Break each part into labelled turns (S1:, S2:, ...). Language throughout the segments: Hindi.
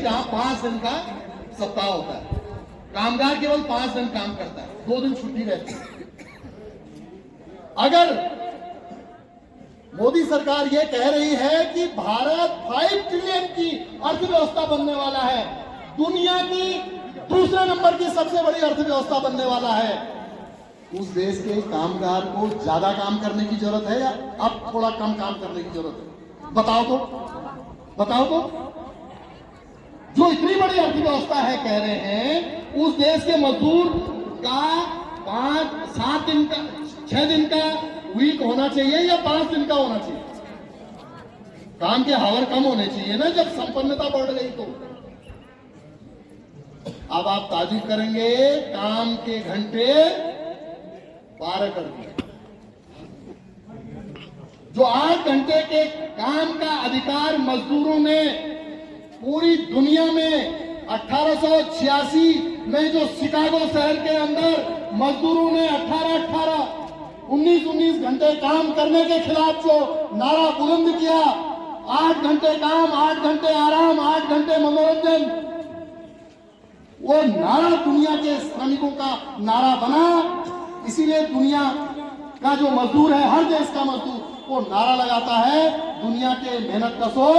S1: जहां 5 दिन का सप्ताह होता है, कामगार केवल 5 दिन काम करता है, 2 दिन छुट्टी रहती है। अगर मोदी सरकार ये कह रही है कि भारत 5 ट्रिलियन की अर्थव्यवस्था बनने वाला है, दुनिया की दूसरे नंबर की सबसे बड़ी अर्थव्यवस्था बनने वाला है, उस देश के कामगार को ज्यादा काम करने की जरूरत है या अब थोड़ा कम काम करने की जरूरत है? बताओ तो। जो इतनी बड़ी अर्थव्यवस्था है कह रहे हैं, उस देश के मजदूर का 5-7 दिन का 6 दिन का वीक होना चाहिए या 5 दिन का होना चाहिए? काम के हावर कम होने चाहिए ना जब संपन्नता बढ़ गई तो। अब आप ताजुब करेंगे, काम के घंटे 12 कर दिए। जो 8 घंटे के काम का अधिकार मजदूरों ने पूरी दुनिया में 1886 में जो शिकागो शहर के अंदर मजदूरों ने 19 घंटे काम करने के खिलाफ जो नारा बुलंद किया, 8 घंटे काम, 8 घंटे आराम, 8 घंटे मनोरंजन, वो नारा दुनिया के श्रमिकों का नारा बना। इसीलिए दुनिया का जो मजदूर है, हर देश का मजदूर, वो नारा लगाता है, दुनिया के मेहनत कशो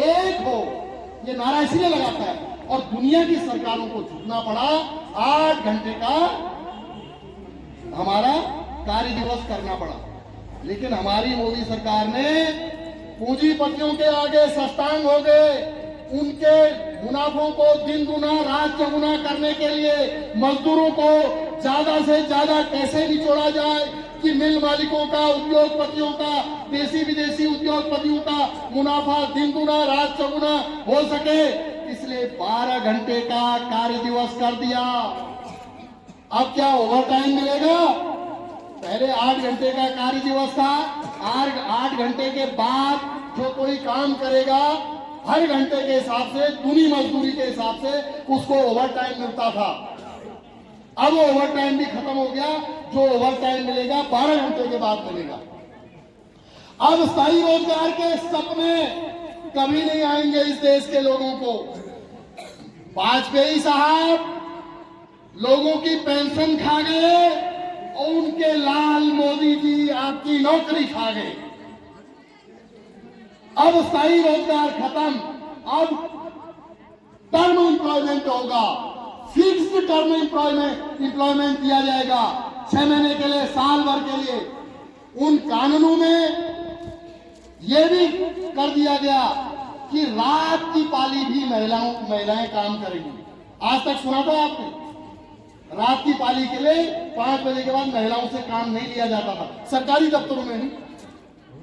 S1: एक हो। ये नारा इसीलिए लगाता है और दुनिया की सरकारों को झुकना पड़ा। 8 घंटे का हमारा कार्य दिवस करना पड़ा, लेकिन हमारी मोदी सरकार ने पूंजीपतियों के आगे साष्टांग हो गए। उनके मुनाफों को दिन गुना रात चौगुना करने के लिए मजदूरों को ज्यादा से ज्यादा कैसे निचोड़ा जाए कि मिल मालिकों का, उद्योगपतियों का, देसी विदेशी उद्योगपतियों का मुनाफा दिन गुना रात चौगुना हो सके, इसलिए 12 घंटे का कार्य दिवस कर दिया। अब क्या ओवर टाइम मिलेगा? पहले 8 घंटे का कार्य दिवस था, 8 घंटे के बाद जो कोई काम करेगा हर घंटे के हिसाब से, दूनी मजदूरी के हिसाब से उसको ओवर टाइम मिलता था। अब वो ओवर टाइम भी खत्म हो गया। जो ओवर टाइम मिलेगा 12 घंटे के बाद मिलेगा। अब स्थायी रोजगार के सपने कभी नहीं आएंगे इस देश के लोगों को। वाजपेयी साहब लोगों की पेंशन खा गए और उनके लाल मोदी जी आपकी नौकरी खा गए। अब स्थायी रोजगार खत्म, अब टर्म एम्प्लॉयमेंट होगा, फिक्स्ड टर्म एम्प्लॉयमेंट दिया जाएगा 6 महीने के लिए, साल भर के लिए। उन कानूनों में यह भी कर दिया गया कि रात की पाली भी महिलाएं काम करेंगी। आज तक सुना था आपने? रात की पाली के लिए 5 बजे के बाद महिलाओं से काम नहीं लिया जाता था, सरकारी दफ्तरों में नहीं।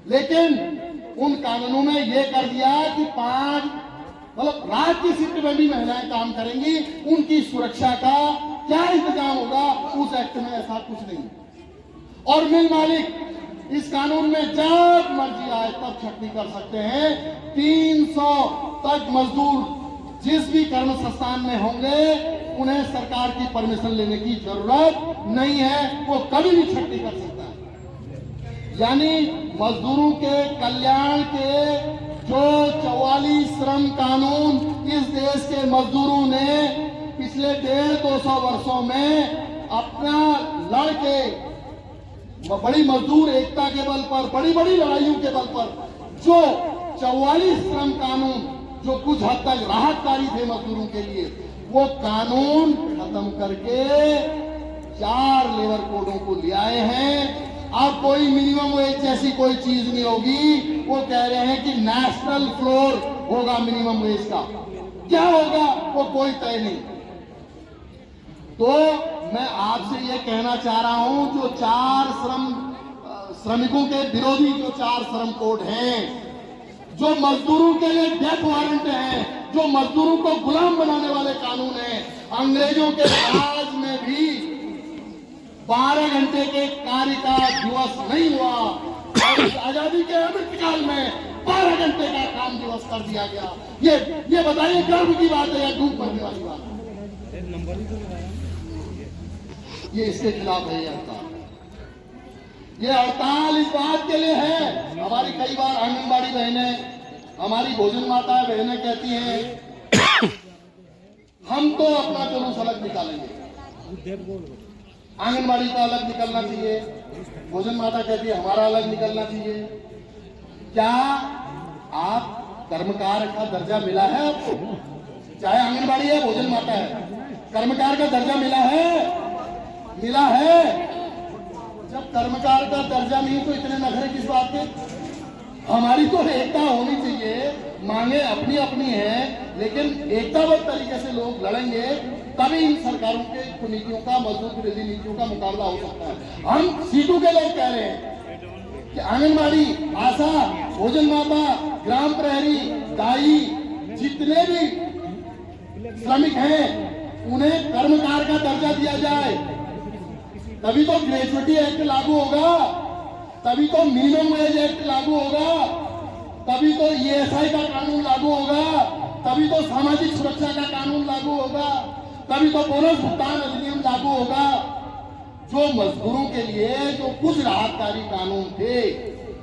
S1: लेकिन उन कानूनों में यह कर दिया कि 5 मतलब रात की शिफ्ट में भी महिलाएं काम करेंगी। उनकी सुरक्षा का क्या इंतजाम होगा? उस एक्ट में ऐसा कुछ नहीं। और मिल मालिक इस कानून में जब मर्जी आए तब छटनी कर सकते हैं। 300 तक मजदूर जिस भी कर्म संस्थान में होंगे उन्हें सरकार की परमिशन लेने की जरूरत नहीं है, वो कभी भी छटनी कर सकता है। यानी मजदूरों के कल्याण के जो 44 श्रम कानून इस देश के मजदूरों ने पिछले 150-200 वर्षों में अपना लड़के बड़ी मजदूर एकता के बल पर, बड़ी बड़ी लड़ाइयों के बल पर जो 44 श्रम कानून जो कुछ हद तक राहतकारी थे मजदूरों के लिए, वो कानून खत्म करके 4 लेबर कोडों को ले आए हैं। अब कोई मिनिमम वेज जैसी कोई चीज नहीं होगी। वो कह रहे हैं कि नेशनल फ्लोर होगा मिनिमम वेज का। क्या होगा वो कोई तय नहीं। तो मैं आपसे ये कहना चाह रहा हूं, जो 4 श्रमिकों के विरोधी जो 4 श्रम कोड हैं, जो मजदूरों के लिए डेथ वारंट हैं, जो मजदूरों को गुलाम बनाने वाले कानून हैं, अंग्रेजों के राज में भी 12 घंटे के कार्य का दिवस नहीं हुआ और आजादी के अमृतकाल में 12 घंटे का काम दिवस कर दिया गया। ये बताइए गर्व की बात है या डूब मरने वाली बात है? ये इसके खिलाफ है ये हड़ताल। ये हड़ताल इस बात के लिए है, हमारी कई बार आंगनबाड़ी बहनें हमारी भोजन माता बहनें कहती हैं हम तो अपना जुलूस अलग निकालेंगे, आंगनबाड़ी का अलग निकलना चाहिए। भोजन माता कहती है हमारा अलग निकलना चाहिए। क्या आप कर्मकार का दर्जा मिला है आपको? चाहे आंगनबाड़ी है, भोजन माता है, कर्मकार का दर्जा मिला है? मिला है। जब कर्मकार का दर्जा नहीं तो इतने नखरे किस बात के? हमारी तो एकता होनी चाहिए। मांगे अपनी अपनी है, लेकिन एकताबद्ध तरीके से लोग लड़ेंगे तभी इन सरकारों के कुनीतियों का, मजदूर विरोधी नीतियों का मुकाबला हो सकता है। हम सीटों के लोग कह रहे हैं कि आंगनबाड़ी, आशा, भोजन माता, ग्राम प्रहरी, दाई, जितने भी श्रमिक हैं उन्हें कर्मकार का दर्जा दिया जाए। तभी तो ग्रेजुएटी एक्ट लागू होगा, तभी तो मिनिमम वेज एक्ट लागू होगा, तभी तो ईएसआई का कानून लागू होगा, तभी तो सामाजिक सुरक्षा का कानून लागू होगा, तभी तो बोनस भुगतान अधिनियम लागू होगा। जो मजदूरों के लिए जो कुछ राहतकारी कानून थे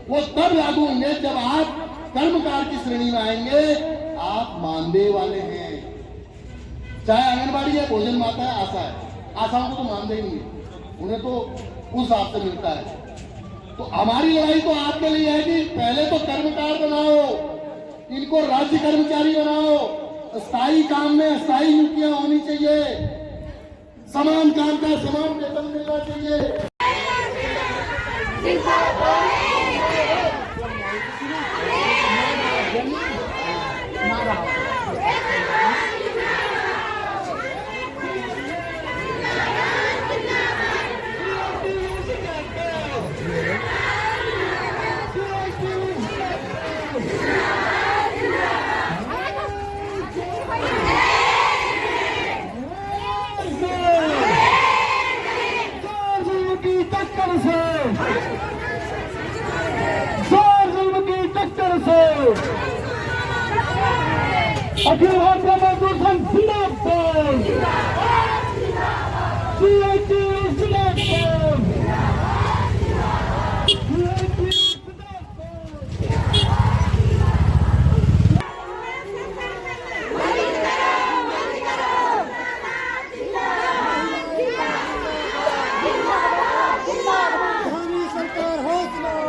S1: वो तब लागू होंगे जब आप कर्मकार की श्रेणी में आएंगे। आप मानदेय वाले हैं, चाहे आंगनबाड़ी है, भोजन माता है, आशा है। आशाओं को तो मानदेय नहीं है, उन्हें तो उस हिसाब से मिलता है। तो हमारी लड़ाई तो आपके लिए है कि पहले तो कर्मकार बनाओ, इनको राज्य कर्मचारी बनाओ, स्थायी काम में स्थायी नियुक्तियां होनी चाहिए, समान काम का समान वेतन मिलना चाहिए।
S2: अखिल भारतीय मजदूर संघ जिंदाबाद, सीआईटीयू जिंदाबाद, मोदी सरकार होश में,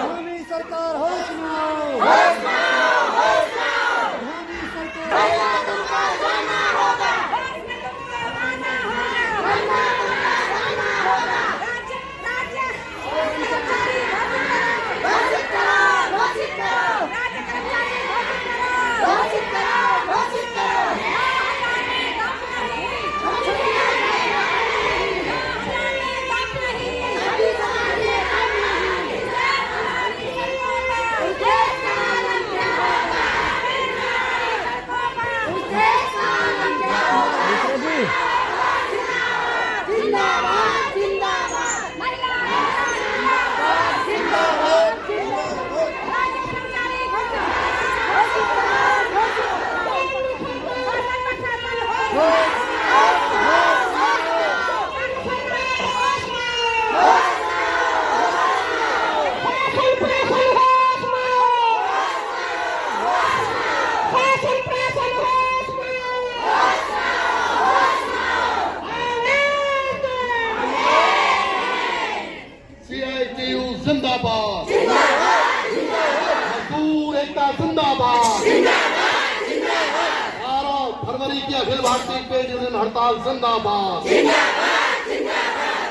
S2: मोदी सरकार होश में,
S1: जिंदाबाद, मजदूर एकता जिंदाबाद, 12 फरवरी की अखिल भारतीय ट्रेड यूनियन हड़ताल जिंदाबाद,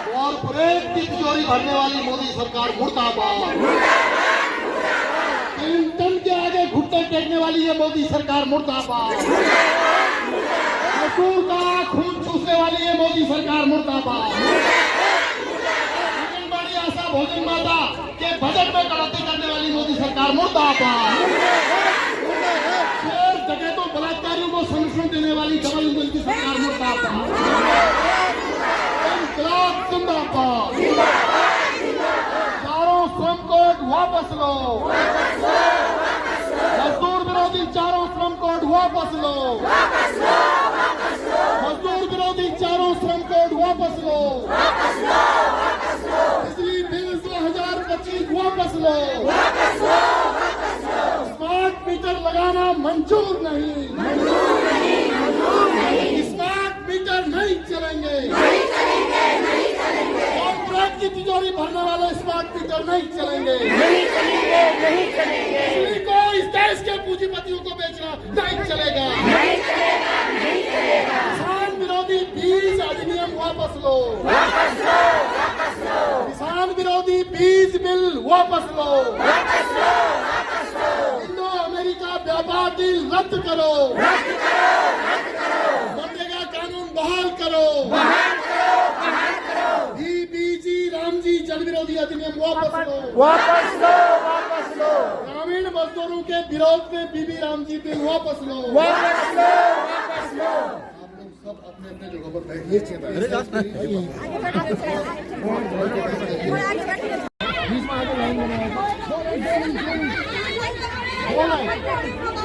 S1: कॉर्पोरेट की तिजोरी भरने वाली मोदी सरकार मुर्दाबाद, क्लिंटन के आगे घुटने टेकने वाली ये मोदी सरकार मुर्दाबाद, मजदूर का खून चूसने वाली ये मोदी सरकार मुर्दाबाद, भोजन माता के बजट में कटौती करने वाली मोदी सरकार मुर्दाबाद, शेर डकैतों बलात्कारियों को संरक्षण देने वाली डबल इंजन की सरकार मुर्दाबाद, इंकलाब जिंदाबाद, चारों श्रम कोड वापस लो, मजदूर विरोधी चारों श्रम कोड वापस लो, मजदूर विरोधी चारों श्रम कोड वापस लो, बिजली बिल 2025 वापस लो, बेचना मंजूर नहीं, स्मार्ट मीटर नहीं चलेंगे, कॉर्पोरेट की तिजोरी भरने वाले स्मार्ट मीटर नहीं चलेंगे, बिजली को इस देश के पूंजीपतियों को बेचना नहीं चलेगा, किसान विरोधी बीज अधिनियम वापस लो, किसान विरोधी बीज बिल वापस लो, इंडो अमेरिका व्यापार डील रद्द करो, मनरेगा कानून बहाल करो, बीबीजी रामजी जन विरोधी अधिनियम वापस लो, ग्रामीण मजदूरों के विरोध में बीबी रामजी बिल वापस लो, आप लोग सब अपने अपने जगह पर बैठिए।
S3: आगे